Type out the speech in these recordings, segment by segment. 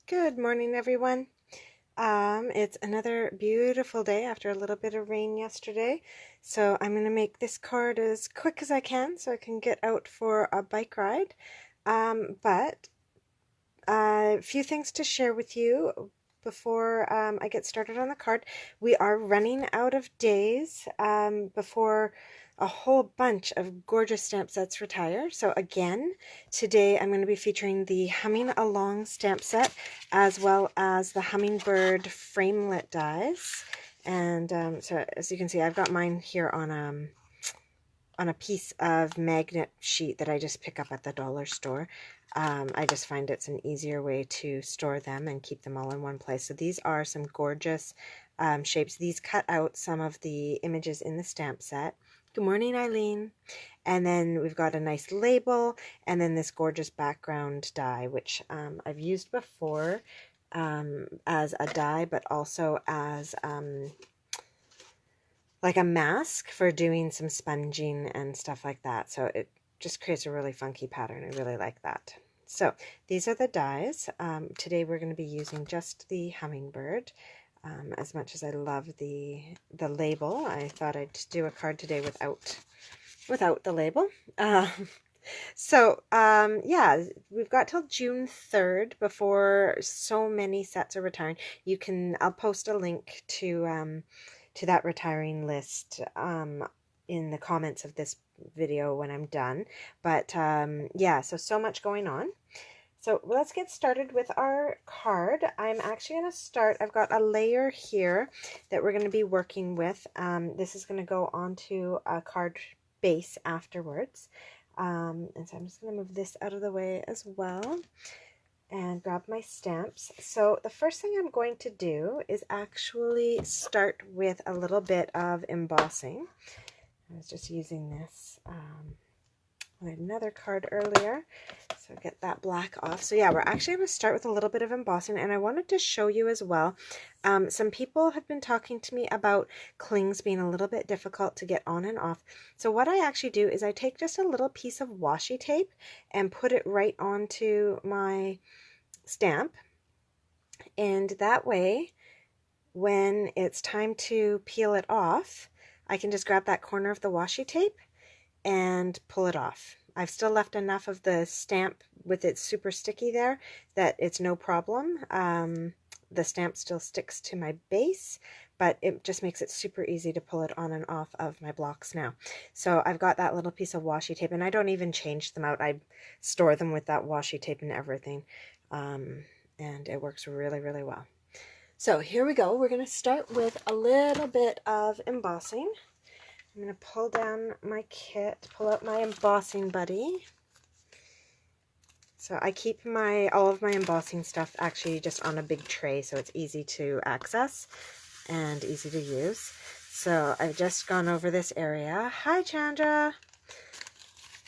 Good morning, everyone. It's another beautiful day after a little bit of rain yesterday. So I'm going to make this card as quick as I can so I can get out for a bike ride. But a few things to share with you before I get started on the card. We are running out of days before a whole bunch of gorgeous stamp sets retire. So again, today I'm going to be featuring the Humming Along stamp set as well as the Hummingbird framelit dies. And so as you can see, I've got mine here on a piece of magnet sheet that I just pick up at the dollar store. I just find it's an easier way to store them and keep them all in one place. So these are some gorgeous shapes. These cut out some of the images in the stamp set. Good morning, Eileen. And then we've got a nice label and then this gorgeous background die, which I've used before as a die, but also as like a mask for doing some sponging and stuff like that. So it just creates a really funky pattern. I really like that. So these are the dies. Today we're going to be using just the hummingbird. As much as I love the label, I thought I'd do a card today without the label. Yeah, we've got till June 3rd before so many sets are retiring. I'll post a link to that retiring list in the comments of this video when I'm done. But yeah, so much going on. So let's get started with our card. I'm actually going to start, I've got a layer here that we're going to be working with. This is going to go onto a card base afterwards. And so I'm just going to move this out of the way as well and grab my stamps. So the first thing I'm going to do is actually start with a little bit of embossing. I was just using this on another card earlier, so get that black off. So yeah, we're actually going to start with a little bit of embossing, and I wanted to show you as well. Some people have been talking to me about clings being a little bit difficult to get on and off. So what I actually do is I take just a little piece of washi tape and put it right onto my stamp, and that way when it's time to peel it off, I can just grab that corner of the washi tape and pull it off. I've still left enough of the stamp with it super sticky there that it's no problem. The stamp still sticks to my base, but it just makes it super easy to pull it on and off of my blocks now. So I've got that little piece of washi tape, and I don't even change them out. I store them with that washi tape and everything, and it works really, really well. So here we go. We're going to start with a little bit of embossing. I'm going to pull down my kit, pull out my embossing buddy. So I keep all of my embossing stuff actually just on a big tray, so it's easy to access and easy to use. So I've just gone over this area. Hi, Chandra!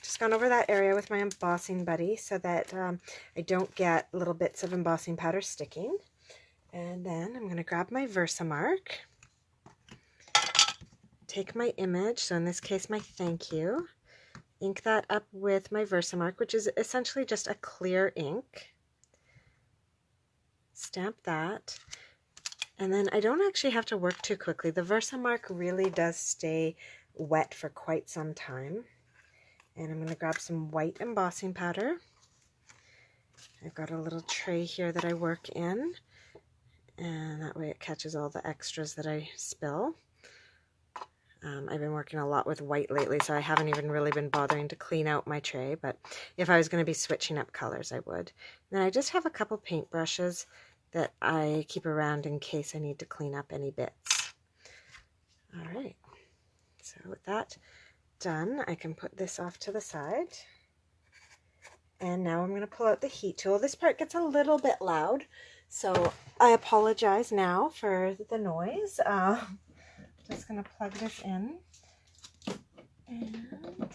Just gone over that area with my embossing buddy so that I don't get little bits of embossing powder sticking. And then I'm going to grab my Versamark. Take my image, so in this case my thank you, ink that up with my Versamark, which is essentially just a clear ink. Stamp that, and then I don't actually have to work too quickly. The Versamark really does stay wet for quite some time. And I'm going to grab some white embossing powder. I've got a little tray here that I work in, and that way it catches all the extras that I spill. I've been working a lot with white lately, so I haven't even really been bothering to clean out my tray, but if I was going to be switching up colors, I would. Then I just have a couple paint brushes that I keep around in case I need to clean up any bits. Alright, so with that done, I can put this off to the side. And now I'm going to pull out the heat tool. This part gets a little bit loud, so I apologize now for the noise. Just going to plug this in, and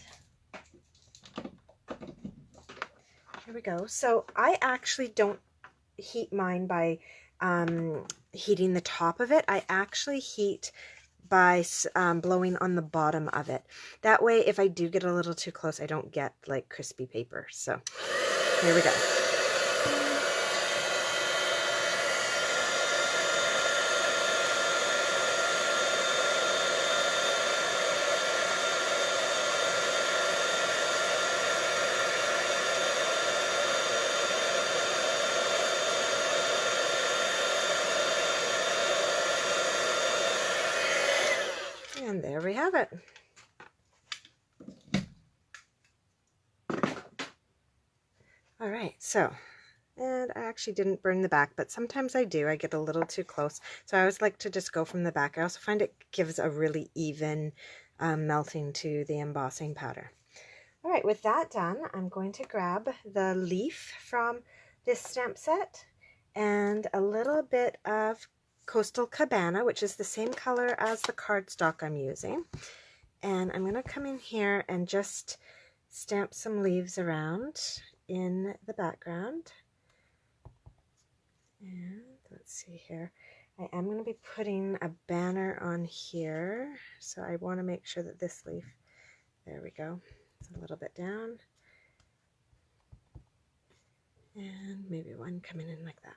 here we go. So I actually don't heat mine by heating the top of it. I actually heat by blowing on the bottom of it. That way, if I do get a little too close, I don't get like crispy paper. So here we go. And there we have it. All right, so, and I actually didn't burn the back, but sometimes I do. I get a little too close. So I always like to just go from the back. I also find it gives a really even melting to the embossing powder. All right, with that done, I'm going to grab the leaf from this stamp set and a little bit of Coastal Cabana, which is the same color as the cardstock I'm using. And I'm going to come in here and just stamp some leaves around in the background. And let's see here. I am going to be putting a banner on here, so I want to make sure that this leaf, there we go, it's a little bit down. And maybe one coming in like that.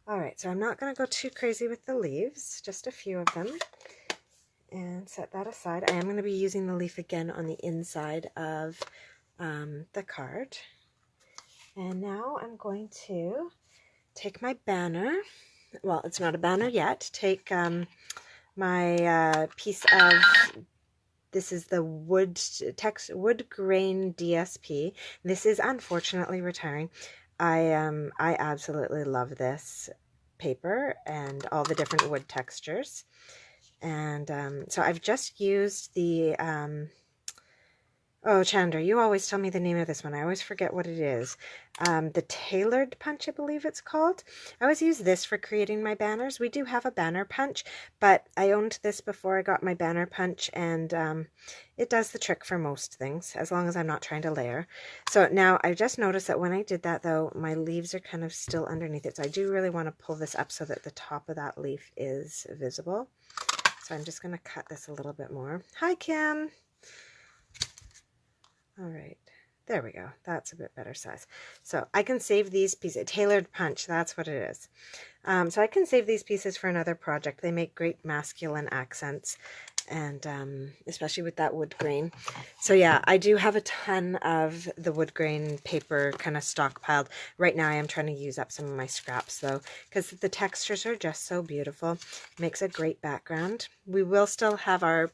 All right, so I'm not going to go too crazy with the leaves, just a few of them. And set that aside. I am going to be using the leaf again on the inside of the card. And now I'm going to take my banner. Well, it's not a banner yet. Take my piece of, this is the wood grain DSP. This is unfortunately retiring. I absolutely love this paper and all the different wood textures. And so I've just used the, oh, Chandra, you always tell me the name of this one. I always forget what it is. The tailored punch, I believe it's called. I always use this for creating my banners. We do have a banner punch, but I owned this before I got my banner punch, and it does the trick for most things, as long as I'm not trying to layer. So now I just noticed that when I did that, though, my leaves are kind of still underneath it. So I do really want to pull this up so that the top of that leaf is visible. So I'm just going to cut this a little bit more. Hi, Kim. All right, there we go. That's a bit better size. So I can save these pieces. Tailored punch, that's what it is. So I can save these pieces for another project. They make great masculine accents, and especially with that wood grain. So yeah, I do have a ton of the wood grain paper kind of stockpiled. Right now I am trying to use up some of my scraps though, because the textures are just so beautiful. It makes a great background. We will still have our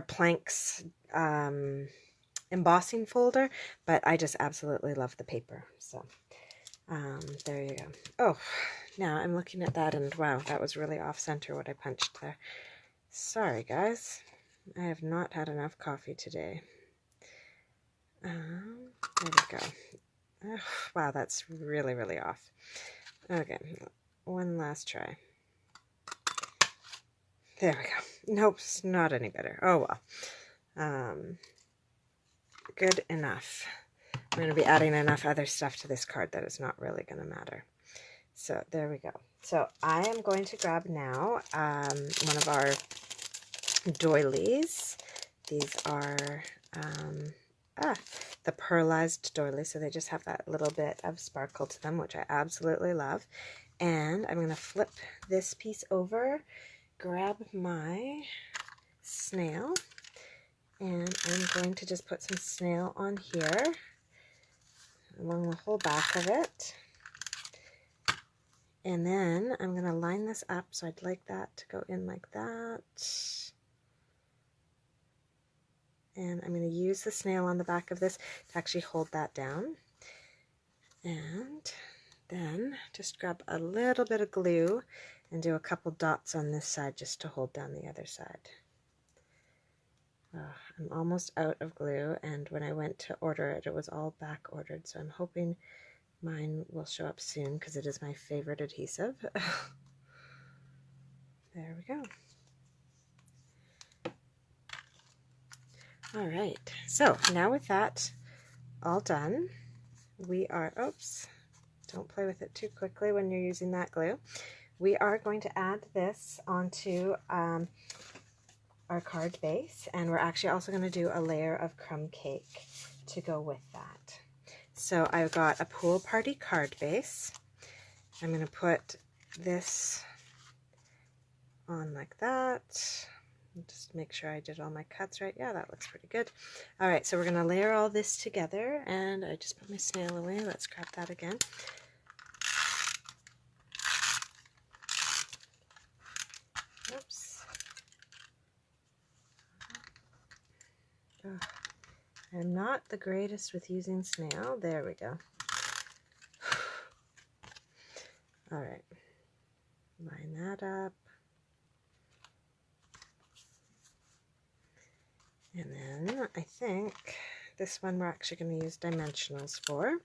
planks embossing folder, but I just absolutely love the paper. So there you go. Oh, now I'm looking at that and wow, that was really off center what I punched there. Sorry guys, I have not had enough coffee today. There we go. Oh, wow, that's really, really off. Okay, one last try. There we go. Nope, it's not any better. Oh well. Good enough. I'm going to be adding enough other stuff to this card that it's not really going to matter. So there we go. So I am going to grab now one of our doilies. These are the pearlized doilies, so they just have that little bit of sparkle to them, which I absolutely love. And I'm going to flip this piece over, grab my snail, and I'm going to just put some snail on here along the whole back of it. And then I'm going to line this up, so I'd like that to go in like that. And I'm going to use the snail on the back of this to actually hold that down. And then just grab a little bit of glue and do a couple dots on this side just to hold down the other side. I'm almost out of glue, and when I went to order it, it was all back ordered, so I'm hoping mine will show up soon because it is my favorite adhesive. There we go. All right, so now with that all done, we are, oops, don't play with it too quickly when you're using that glue. We are going to add this onto our card base, and we're actually also going to do a layer of crumb cake to go with that. So I've got a pool party card base. I'm going to put this on like that. Just make sure I did all my cuts right. Yeah, that looks pretty good. All right, so we're going to layer all this together, and I just put my snail away. Let's grab that again. Oops. I'm not the greatest with using snail. There we go. All right. Line that up. And then I think this one we're actually going to use dimensionals for.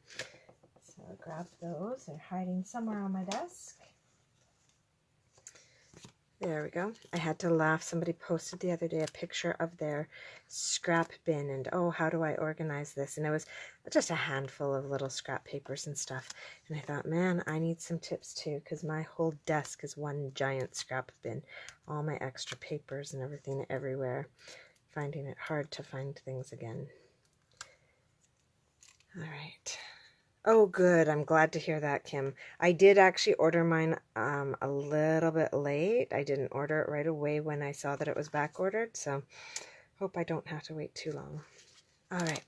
So I'll grab those. They're hiding somewhere on my desk. There we go. I had to laugh. Somebody posted the other day a picture of their scrap bin and, oh, how do I organize this? And it was just a handful of little scrap papers and stuff. And I thought, man, I need some tips too, because my whole desk is one giant scrap bin. All my extra papers and everything everywhere. Finding it hard to find things again. All right. Oh, good. I'm glad to hear that, Kim. I did actually order mine a little bit late. I didn't order it right away when I saw that it was back ordered, so hope I don't have to wait too long. All right,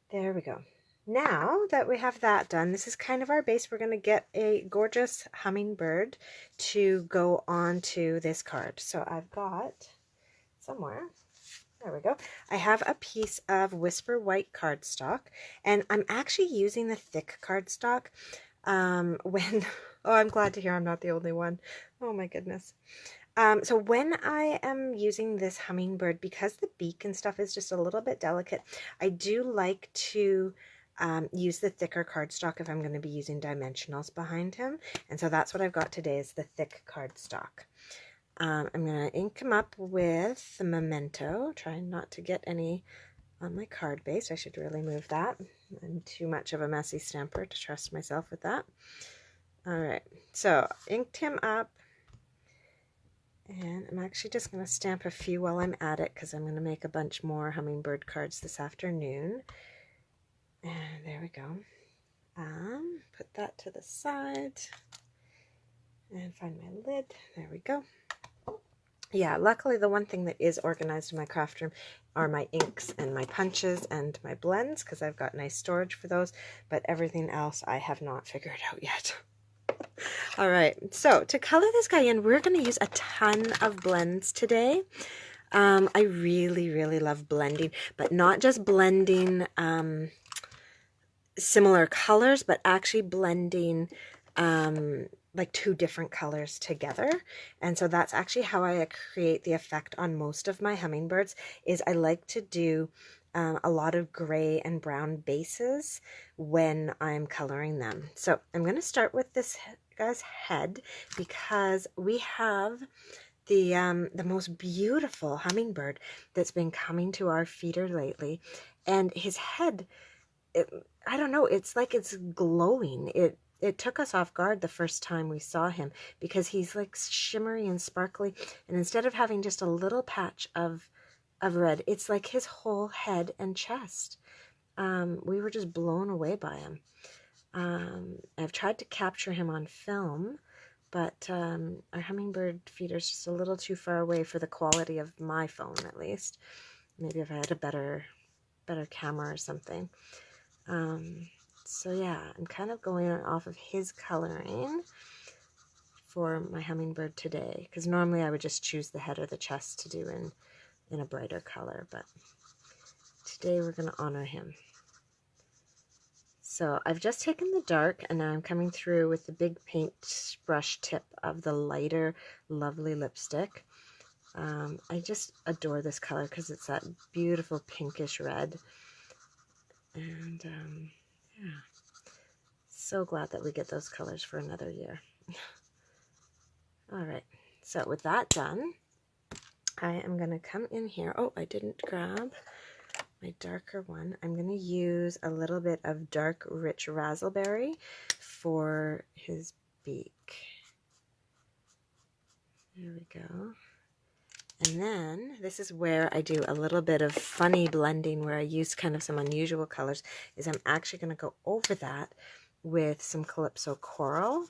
there we go. Now that we have that done, this is kind of our base. We're going to get a gorgeous hummingbird to go onto this card. So I've got somewhere... There we go. I have a piece of Whisper White cardstock, and I'm actually using the thick cardstock oh, I'm glad to hear I'm not the only one. Oh my goodness. So when I am using this hummingbird, because the beak and stuff is just a little bit delicate, I do like to use the thicker cardstock if I'm going to be using dimensionals behind him. And so that's what I've got today is the thick cardstock. I'm going to ink them up with the Memento, trying not to get any on my card base. I should really move that. I'm too much of a messy stamper to trust myself with that. All right, so inked him up, and I'm actually just going to stamp a few while I'm at it because I'm going to make a bunch more hummingbird cards this afternoon. And there we go. Put that to the side and find my lid. There we go. Yeah, luckily the one thing that is organized in my craft room are my inks and my punches and my blends, because I've got nice storage for those, but everything else I have not figured out yet. All right, so to color this guy in, we're going to use a ton of blends today. I really, really love blending, but not just blending similar colors, but actually blending like two different colors together. And so that's actually how I create the effect on most of my hummingbirds, is I like to do a lot of gray and brown bases when I'm coloring them. So I'm going to start with this guy's head, because we have the most beautiful hummingbird that's been coming to our feeder lately, and his head, I don't know, it's like it's glowing. It took us off guard the first time we saw him, because he's like shimmery and sparkly, and instead of having just a little patch of red, it's like his whole head and chest. We were just blown away by him. I've tried to capture him on film, but our hummingbird feeder is just a little too far away for the quality of my phone, at least. Maybe if I had a better camera or something. So yeah, I'm kind of going off of his coloring for my hummingbird today, because normally I would just choose the head or the chest to do in a brighter color, but today we're going to honor him. So I've just taken the dark, and now I'm coming through with the big paintbrush tip of the lighter, lovely lipstick. I just adore this color because it's that beautiful pinkish red. And yeah, so glad that we get those colors for another year. All right, so with that done, I am going to come in here. Oh, I didn't grab my darker one. I'm going to use a little bit of dark, rich raspberry for his beak. There we go. And then this is where I do a little bit of funny blending, where I use kind of some unusual colors, is I'm actually going to go over that with some Calypso Coral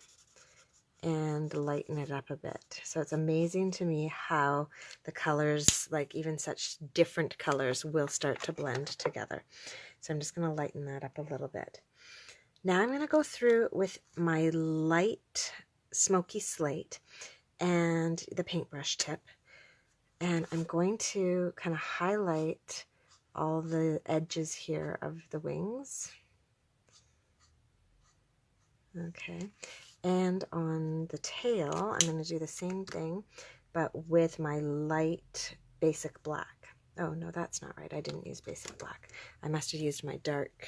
and lighten it up a bit. So it's amazing to me how the colors, like even such different colors, will start to blend together. So I'm just going to lighten that up a little bit. Now I'm going to go through with my light smoky slate and the paintbrush tip, and I'm going to kind of highlight all the edges here of the wings. Okay, and on the tail, I'm going to do the same thing, but with my light basic black. Oh, no, that's not right. I didn't use basic black. I must have used my dark.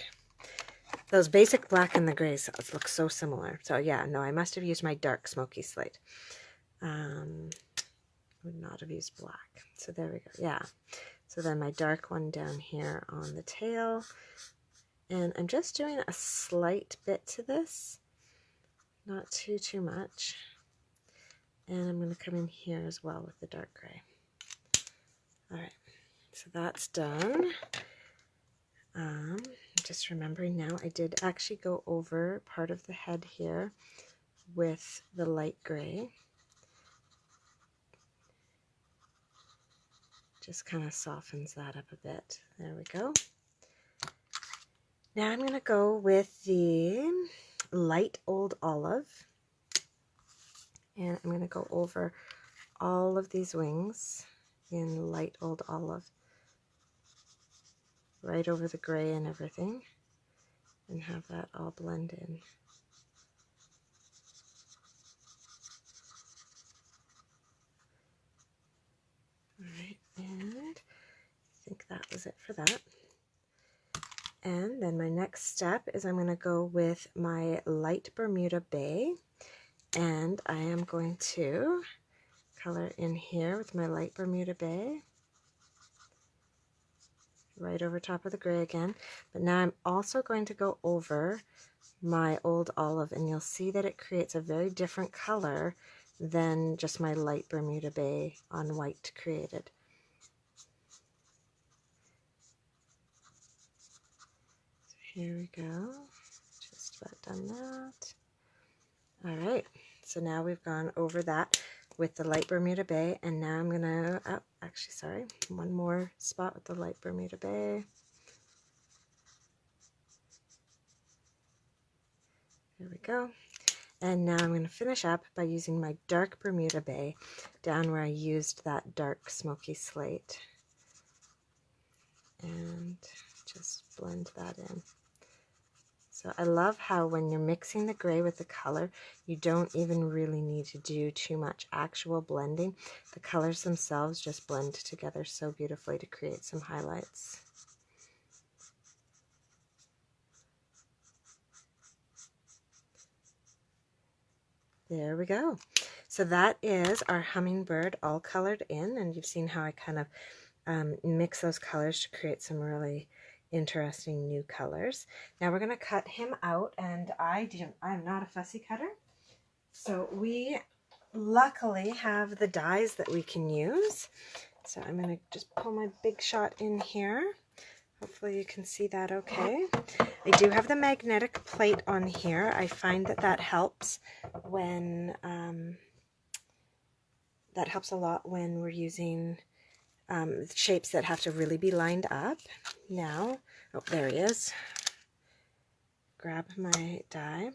Those basic black and the grays look so similar. So yeah, no, I must have used my dark smoky slate. Would not have used black. So there we go. Yeah. So then my dark one down here on the tail. And I'm just doing a slight bit to this. Not too much. And I'm going to come in here as well with the dark gray. All right. So that's done. Just remembering now, I did actually go over part of the head here with the light gray. Just kind of softens that up a bit. There we go. Now I'm going to go with the light old olive. And I'm going to go over all of these wings in light old olive. Right over the gray and everything, and have that all blend in. Alright, and I think that was it for that. And then my next step is I'm going to go with my light Bermuda Bay, and I am going to color in here with my light Bermuda Bay. Right over top of the gray again, but now I'm also going to go over my old olive, and you'll see that it creates a very different color than just my light Bermuda Bay on white created. So here we go, just about done that. All right, so now we've gone over that with the light Bermuda Bay, and now I'm gonna, oh, actually, sorry, one more spot with the light Bermuda Bay. There we go. And now I'm going to finish up by using my dark Bermuda Bay down where I used that dark smoky slate. And just blend that in. So I love how when you're mixing the gray with the color, you don't even really need to do too much actual blending. The colors themselves just blend together so beautifully to create some highlights. There we go. So that is our hummingbird all colored in, and you've seen how I kind of mix those colors to create some really interesting new colors. Now we're going to cut him out, and I'm not a fussy cutter, so we luckily have the dies that we can use. So I'm going to just pull my Big Shot in here. Hopefully you can see that okay. I do have the magnetic plate on here. I find that that helps when that helps a lot when we're using shapes that have to really be lined up. Now, oh, there he is. Grab my die.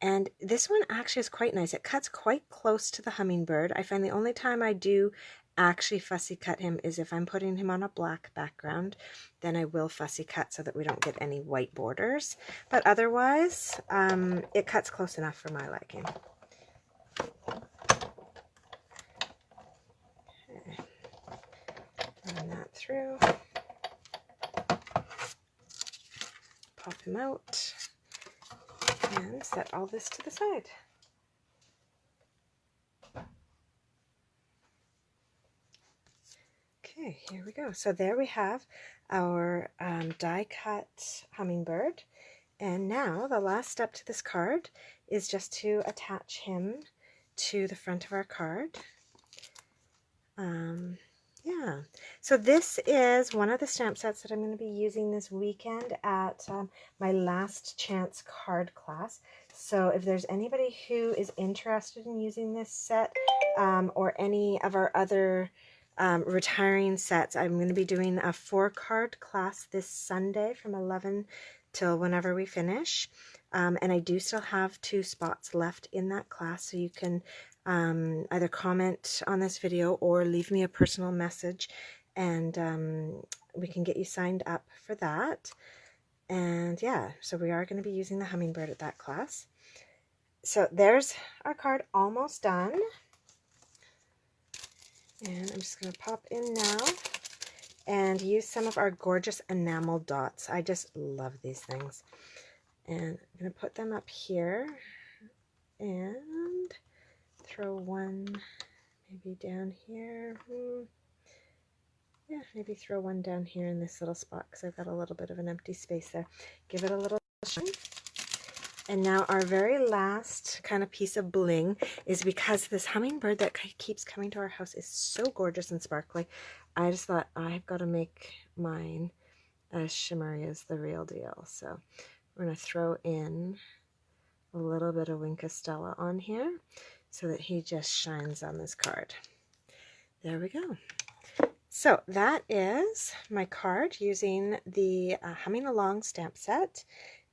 And this one actually is quite nice. It cuts quite close to the hummingbird. I find the only time I do actually fussy cut him is if I'm putting him on a black background. Then I will fussy cut so that we don't get any white borders. But otherwise, it cuts close enough for my liking. Okay. Run that through. Pop him out. And set all this to the side. Okay, here we go. So there we have our die cut hummingbird. And now the last step to this card is just to attach him to the front of our card. Yeah, so this is one of the stamp sets that I'm going to be using this weekend at my last chance card class. So if there's anybody who is interested in using this set or any of our other retiring sets, I'm going to be doing a 4-card class this Sunday from 11 till whenever we finish. And I do still have 2 spots left in that class, so you can either comment on this video or leave me a personal message, and we can get you signed up for that. And yeah, so we are going to be using the hummingbird at that class. So there's our card almost done. And I'm just going to pop in now and use some of our gorgeous enamel dots. I just love these things. And I'm going to put them up here and throw one maybe down here. Yeah, maybe throw one down here in this little spot because I've got a little bit of an empty space there. Give it a little shine. And now our very last kind of piece of bling is because this hummingbird that keeps coming to our house is so gorgeous and sparkly. I just thought I've got to make mine as shimmery as the real deal. So we're going to throw in a little bit of Wink of Stella on here so that he just shines on this card. There we go. So that is my card using the Humming Along stamp set.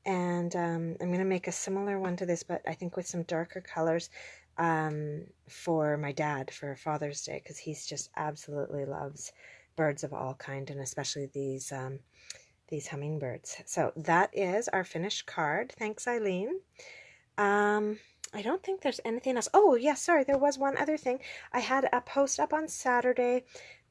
And I'm going to make a similar one to this, but I think with some darker colors for my dad for Father's Day, because he's just absolutely loves birds of all kind, and especially these hummingbirds. So that is our finished card. Thanks, Eileen. I don't think there's anything else. Oh, yeah, sorry, there was one other thing. I had a post up on Saturday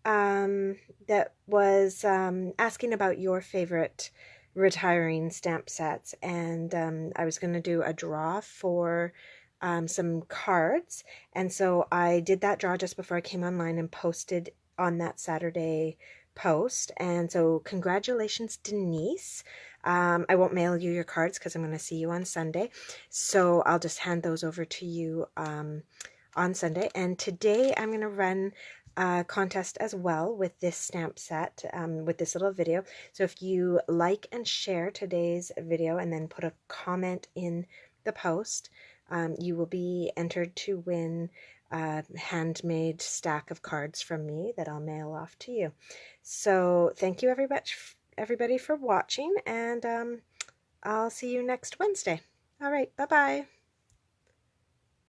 that was asking about your favorite retiring stamp sets, and I was going to do a draw for some cards, and so I did that draw just before I came online and posted on that Saturday post. And so congratulations, Denise. I won't mail you your cards because I'm going to see you on Sunday, so I'll just hand those over to you on Sunday. And today I'm going to run contest as well with this stamp set, with this little video. So if you like and share today's video and then put a comment in the post, you will be entered to win a handmade stack of cards from me that I'll mail off to you. So thank you everybody for watching, and I'll see you next Wednesday. All right, bye-bye.